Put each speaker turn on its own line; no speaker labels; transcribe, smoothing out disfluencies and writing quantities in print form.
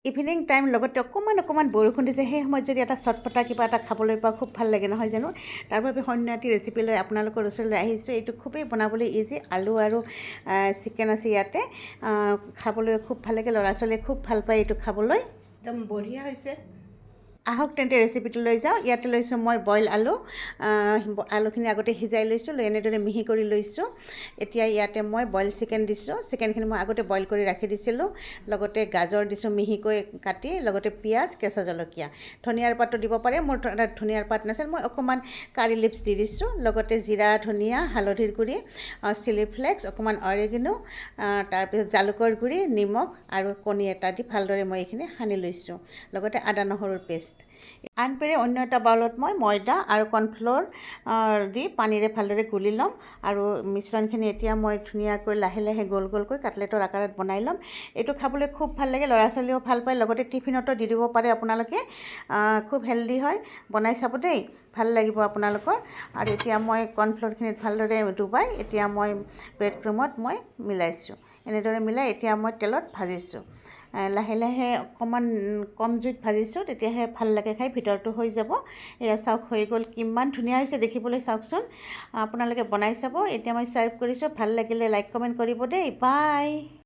Evening time লগতে অকণমান বৰষুণ দিছে, সেই সময়ত যদি এটা চটপটা কিবা এটা খাবলৈ পাওঁ খুব ভাল লাগে নহয় জানো। তাৰ বাবে অন্য এটি ৰেচিপি লৈ আপোনালোকৰ ওচৰলৈ আহিছোঁ। এইটো খুবেই বনাবলৈ ইজি, আলু আৰু চিকেন আছে ইয়াতে। খাবলৈ খুব ভাল লাগে, ল'ৰা ছোৱালীয়ে খুব ভাল পায় এইটো খাবলৈ, একদম বঢ়িয়া হৈছে। আহক তেন্তে ৰেচিপিটো লৈ যাওঁ। ইয়াতে লৈছোঁ মই বইল আলু। আলুখিনি আগতে সিজাই লৈছোঁ, লৈ এনেদৰে মিহি কৰি লৈছোঁ। এতিয়া ইয়াতে মই বইল চিকেন দিছোঁ। চিকেনখিনি মই আগতে বইল কৰি ৰাখি দিছিলোঁ। লগতে গাজৰ দিছোঁ মিহিকৈ কাটি, লগতে পিঁয়াজ, কেঁচা জলকীয়া, ধনিয়াৰ পাতো দিব পাৰে। মোৰ ধনিয়াৰ পাত নাছিল, মই অকণমান কাৰী লিভছ দি দিছোঁ। লগতে জিৰা, ধনিয়া, হালধিৰ গুড়ি, চিলি ফ্লেক্স, অকণমান অৰেগেনো, তাৰপিছত জালুকৰ গুড়ি, নিমখ আৰু কণী এটা দি ভালদৰে মই এইখিনি সানি লৈছোঁ। লগতে আদা নহৰুৰ পেষ্ট। আনপিনে অন্য এটা বাউলত মই ময়দা আৰু কৰ্ণফ্ল'ৰ দি পানীৰে ভালদৰে গুলি ল'ম। আৰু মিশ্ৰণখিনি এতিয়া মই ধুনীয়াকৈ লাহে লাহে গোল গোলকৈ কাটলেটৰ আকাৰত বনাই ল'ম। এইটো খাবলৈ খুব ভাল লাগে, ল'ৰা ছোৱালীয়েও ভাল পায়। লগতে টিফিনতো দি দিব পাৰে আপোনালোকে, খুব হেল্ডি হয়। বনাই চাব দেই, ভাল লাগিব আপোনালোকৰ। আৰু এতিয়া মই কৰ্ণফ্ল'ৰখিনিত ভালদৰে ডুবাই এতিয়া মই ব্ৰেড ক্ৰামত মই মিলাইছোঁ। এনেদৰে মিলাই এতিয়া মই তেলত ভাজিছোঁ। লাহে লাহে অকণমান কম জুইত ভাজিছোঁ, তেতিয়াহে ভাল লাগে খাই, ভিতৰটো হৈ যাব। এয়া চাওক, হৈ গ'ল, কিমান ধুনীয়া হৈছে দেখিবলৈ, চাওকচোন। আপোনালোকে বনাই চাব। এতিয়া মই ছাৰ্ভ কৰিছোঁ। ভাল লাগিলে লাইক কমেণ্ট কৰিব দেই। বাই।